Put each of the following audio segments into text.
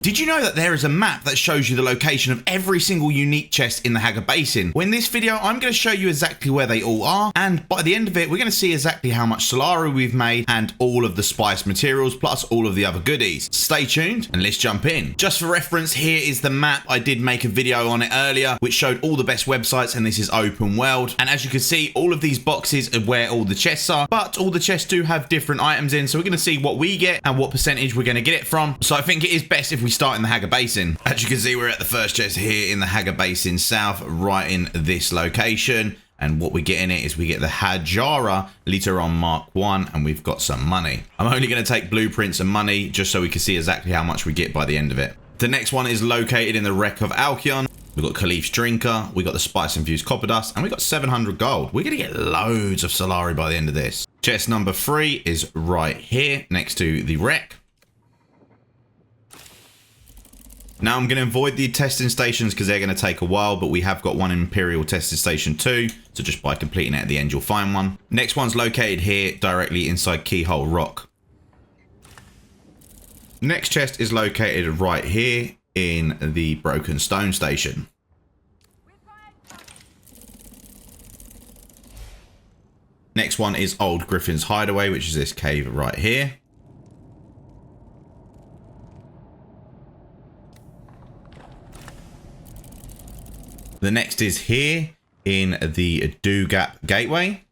Did you know that there is a map that shows you the location of every single unique chest in the Hagga Basin? Well, in this video, I'm going to show you exactly where they all are, and by the end of it, we're going to see exactly how much Solari we've made and all of the spice materials, plus all of the other goodies. Stay tuned, and let's jump in. Just for reference, here is the map. I did make a video on it earlier, which showed all the best websites, and this is open world. And as you can see, all of these boxes are where all the chests are, but all the chests do have different items in, so we're going to see what we get and what percentage we're going to get it from. So I think it is best if we start in the Hagga Basin. As you can see, we're at the first chest here in the Hagga Basin South, right in this location. And what we get in it is we get the Hagga Rift Mark 1, and we've got some money. I'm only going to take blueprints and money just so we can see exactly how much we get by the end of it. The next one is located in the wreck of Alkion. We've got Khalif's Drinker, we got the Spice Infused Copper Dust, and we got 700 gold. We're going to get loads of Solari by the end of this. Chest number 3 is right here next to the wreck. Now I'm going to avoid the testing stations because they're going to take a while, but we have got one Imperial testing station too. So just by completing it at the end, you'll find one. Next one's located here directly inside Keyhole Rock. Next chest is located right here in the Broken Stone station. Next one is Old Griffin's Hideaway, which is this cave right here. The next is here in the Dune Gap Gateway.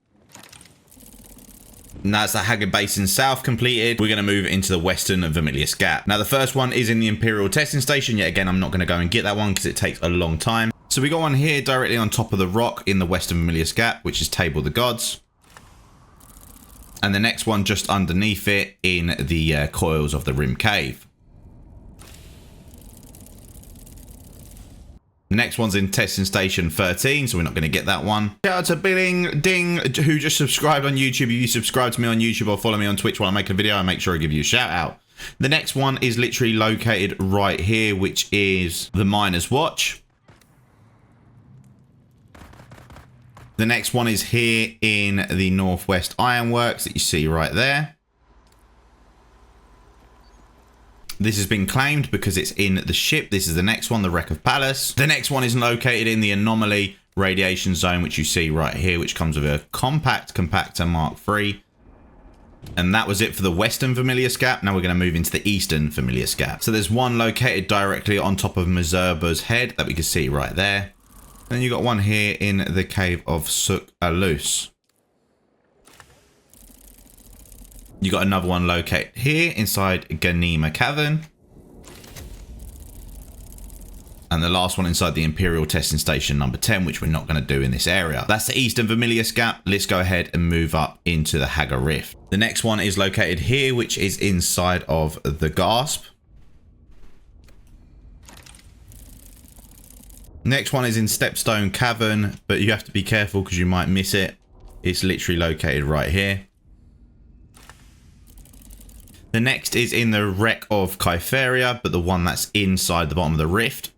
And that's the Hagga Basin South completed. We're going to move into the Western Vermillius Gap. Now the first one is in the Imperial Testing Station. Yet again, I'm not going to go and get that one because it takes a long time. So we got one here directly on top of the rock in the Western Vermillius Gap, which is Table of the Gods. And the next one just underneath it in the Coils of the Rim Cave. The next one's in testing station 13, so we're not going to get that one. Shout out to Billing Ding, who just subscribed on YouTube. If you subscribe to me on YouTube or follow me on Twitch while I make a video, I make sure I give you a shout out. The next one is literally located right here, which is the Miner's Watch. The next one is here in the Northwest Ironworks that you see right there. This has been claimed because it's in the ship. This is the next one, the Wreck of Palace. The next one is located in the Anomaly Radiation Zone, which you see right here, which comes with a Compact Compactor Mark III. And that was it for the Western Vermillius Gap. Now we're going to move into the Eastern Vermillius Gap. So there's one located directly on top of Mizerba's head that we can see right there. And then you got one here in the Cave of Suk Alus. You got another one located here inside Ganima Cavern. And the last one inside the Imperial Testing Station number 10, which we're not going to do in this area. That's the Eastern Vermillius Gap. Let's go ahead and move up into the Hagga Rift. The next one is located here, which is inside of the Gasp. Next one is in Stepstone Cavern, but you have to be careful because you might miss it. It's literally located right here. The next is in the wreck of Kypheria, but the one that's inside the bottom of the rift.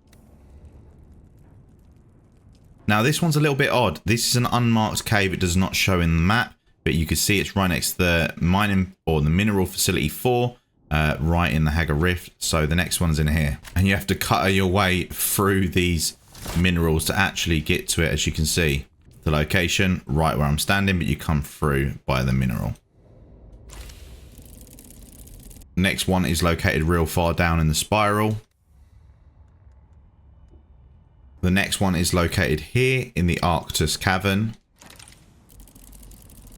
Now this one's a little bit odd. This is an unmarked cave. It does not show in the map, but you can see it's right next to the mining or the mineral facility 4, right in the Hagga Rift. So the next one's in here, and you have to cut your way through these minerals to actually get to it. As you can see, the location right where I'm standing, but you come through by the mineral. Next one is located real far down in the spiral. The next one is located here in the Arctus Cavern.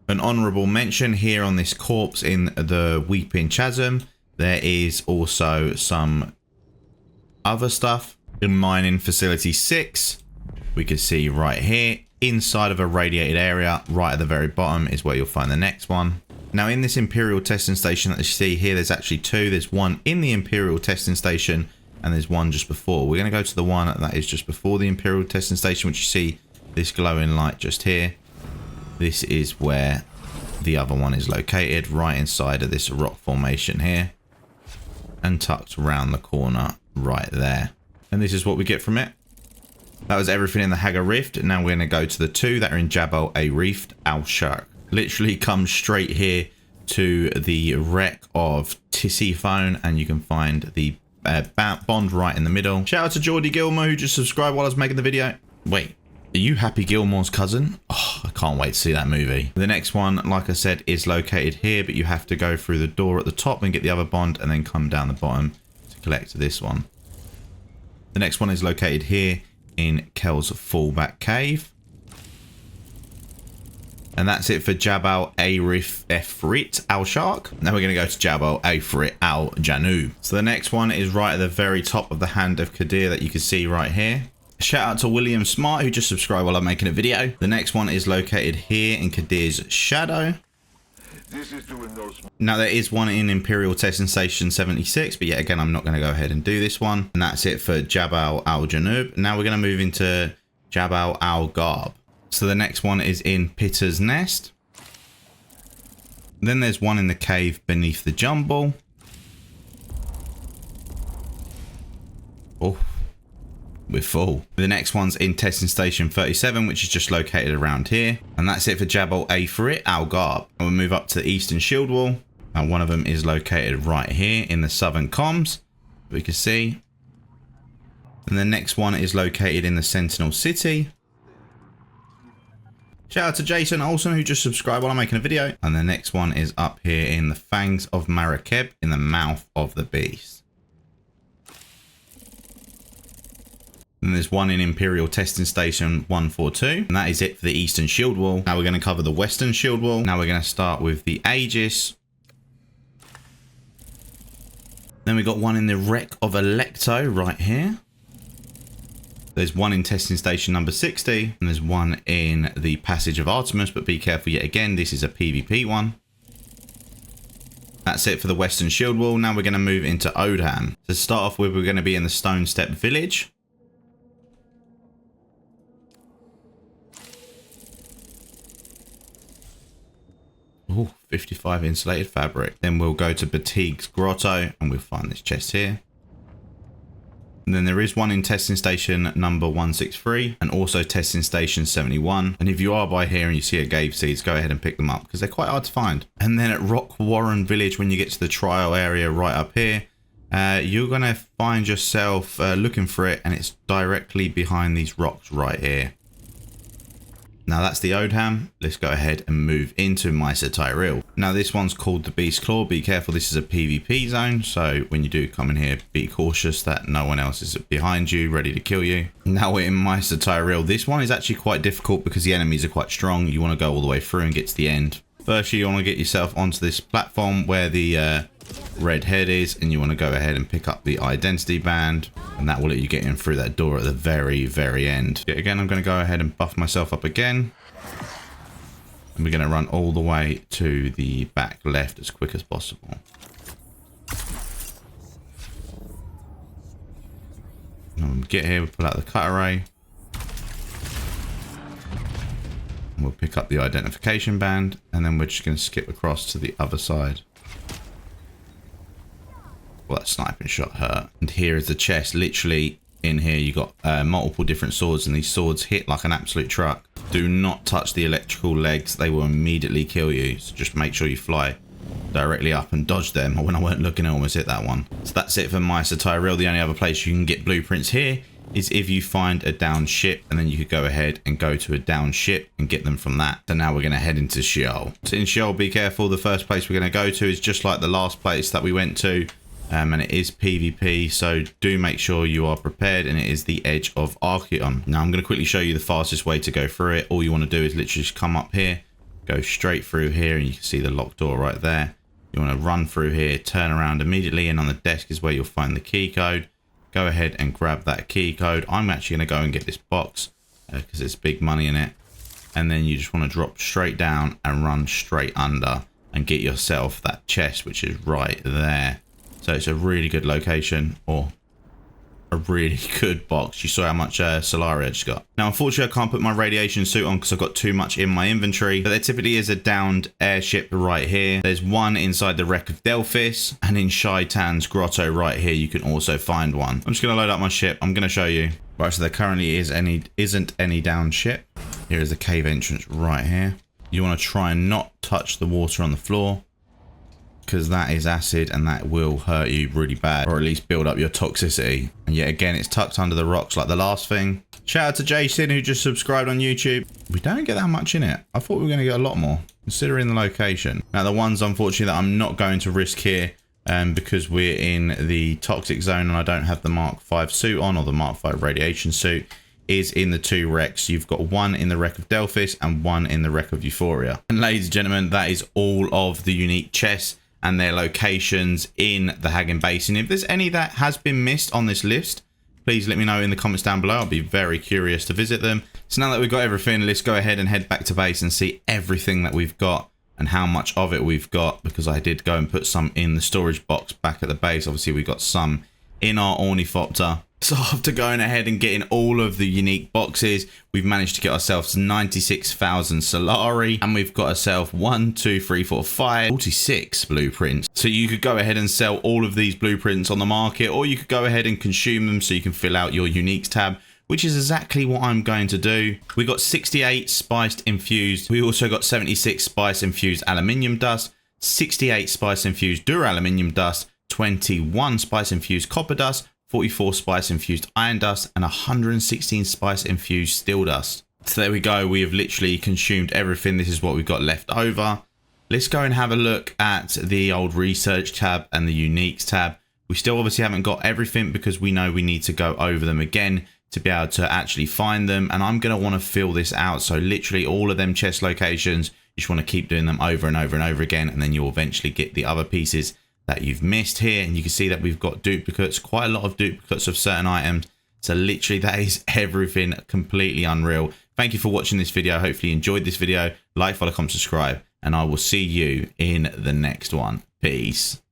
An honourable mention here on this corpse in the Weeping Chasm. There is also some other stuff. In Mining Facility 6, we can see right here inside of a radiated area right at the very bottom is where you'll find the next one. Now in this Imperial Testing Station that you see here, there's actually two. There's one in the Imperial Testing Station and there's one just before. We're going to go to the one that is just before the Imperial Testing Station, which you see this glowing light just here. This is where the other one is located, right inside of this rock formation here and tucked around the corner right there. And this is what we get from it. That was everything in the Hagga Rift. Now we're going to go to the two that are in Jabal Eifrit al-Sharq. Literally come straight here to the wreck of Tisiphone, and you can find the bond right in the middle. Shout out to Geordie Gilmore, who just subscribed while I was making the video. Wait, are you Happy Gilmore's cousin? Oh, I can't wait to see that movie. The next one, like I said, is located here, but you have to go through the door at the top and get the other bond and then come down the bottom to collect this one. The next one is located here in Kel's fallback cave. And that's it for Jabal Eifrit al sharq. Now we're going to go to Jabal Eifrit al janub. So the next one is right at the very top of the hand of Qadir that you can see right here. Shout out to William Smart, who just subscribed while I'm making a video. The next one is located here in Qadir's shadow. Now there is one in Imperial Testing Station 76, but yet again I'm not going to go ahead and do this one. And that's it for Jabal al janub. Now we're going to move into Jabal al gharb. So the next one is in Pitter's Nest. Then there's one in the cave beneath the jumble. Oh, we're full. The next one's in Testing Station 37, which is just located around here. And that's it for Jabal Eifrit al gharb. And we'll move up to the eastern shield wall. And one of them is located right here in the southern comms, we can see. And the next one is located in the Sentinel City. Shout out to Jason Olsen, who just subscribed while I'm making a video. And the next one is up here in the Fangs of Marakeb, in the mouth of the beast. And there's one in Imperial Testing Station 142. And that is it for the Eastern Shield Wall. Now we're going to cover the Western Shield Wall. Now we're going to start with the Aegis. Then we got one in the Wreck of Electo right here. There's one in Testing Station number 60, and there's one in the Passage of Artemis, but be careful yet again, this is a PvP one. That's it for the Western Shield Wall. Now we're going to move into Odham. To start off with, we're going to be in the Stone Step Village. Oh, 55 insulated fabric. Then we'll go to Batigue's Grotto, and we'll find this chest here. And then there is one in Testing Station number 163 and also Testing Station 71. And if you are by here and you see a Gave Seeds, go ahead and pick them up because they're quite hard to find. And then at Rock Warren Village, when you get to the trial area right up here, you're going to find yourself looking for it, and it's directly behind these rocks right here. Now that's the Odham. Let's go ahead and move into Mysa Tyril. Now this one's called the Beast Claw. Be careful, this is a PvP zone. So when you do come in here, be cautious that no one else is behind you, ready to kill you. Now we're in Mysa Tyril. This one is actually quite difficult because the enemies are quite strong. You want to go all the way through and get to the end. First, you want to get yourself onto this platform where the red head is, and you want to go ahead and pick up the identity band, and that will let you get in through that door at the very end. Yet again, I'm going to go ahead and buff myself up again, and we're going to run all the way to the back left as quick as possible. When we get here, we pull out the cut array, and we'll pick up the identification band, and then we're just going to skip across to the other side. Well, that sniping shot hurt. And here is the chest. Literally in here you got multiple different swords, and these swords hit like an absolute truck. Do not touch the electrical legs, they will immediately kill you. So just make sure you fly directly up and dodge them. When I weren't looking, I almost hit that one. So that's it for Mysa Tyril. The only other place you can get blueprints here is if you find a down ship, and then you could go ahead and go to a down ship and get them from that. So now we're going to head into Sheol. So in Sheol, be careful. The first place we're going to go to is just like the last place that we went to. And it is PvP, so do make sure you are prepared, and it is the Edge of Archeon. Now I'm going to quickly show you the fastest way to go through it. All you want to do is literally just come up here, go straight through here, and you can see the locked door right there. You want to run through here, turn around immediately, and on the desk is where you'll find the key code. Go ahead and grab that key code. I'm actually going to go and get this box because there's big money in it. And then you just want to drop straight down and run straight under and get yourself that chest, which is right there. So it's a really good location, or a really good box. You saw how much Solari I just got. Now, unfortunately, I can't put my radiation suit on because I've got too much in my inventory. But there typically is a downed airship right here. There's one inside the wreck of Delphis, and in Shaitan's grotto right here, you can also find one. I'm just going to load up my ship. I'm going to show you. Right, so there currently isn't any downed ship. Here is the cave entrance right here. You want to try and not touch the water on the floor. because that is acid and that will hurt you really bad, or at least build up your toxicity. And yet again, it's tucked under the rocks like the last thing. Shout out to Jason who just subscribed on YouTube. We don't get that much in it. I thought we were going to get a lot more considering the location. Now the ones unfortunately that I'm not going to risk here because we're in the toxic zone and I don't have the Mark 5 suit on, or the Mark 5 radiation suit, is in the 2 wrecks. You've got one in the wreck of Delphis and one in the wreck of Euphoria. And ladies and gentlemen, that is all of the unique chests and their locations in the Hagga Basin. If there's any that has been missed on this list, please let me know in the comments down below. I'll be very curious to visit them. So now that we've got everything, let's go ahead and head back to base and see everything that we've got and how much of it we've got, because I did go and put some in the storage box back at the base. Obviously we got some in our ornithopter. So after going ahead and getting all of the unique boxes, we've managed to get ourselves 96,000 Solari, and we've got ourselves 46 blueprints. So you could go ahead and sell all of these blueprints on the market, or you could go ahead and consume them so you can fill out your uniques tab, which is exactly what I'm going to do. We got 68 spiced infused. We also got 76 spice infused aluminium dust, 68 spice infused duraluminium dust, 21 spice infused copper dust, 44 spice infused iron dust, and 116 spice infused steel dust. So there we go. We have literally consumed everything. This is what we've got left over. Let's go and have a look at the old research tab and the uniques tab. We still obviously haven't got everything because we know we need to go over them again to be able to actually find them. And I'm going to want to fill this out. So literally all of them chest locations, you just want to keep doing them over and over and over again. And then you'll eventually get the other pieces that you've missed here. And you can see that we've got duplicates, quite a lot of duplicates of certain items. So literally that is everything, completely unreal. Thank you for watching this video. Hopefully you enjoyed this video. Like, follow, comment, subscribe, and I will see you in the next one. Peace.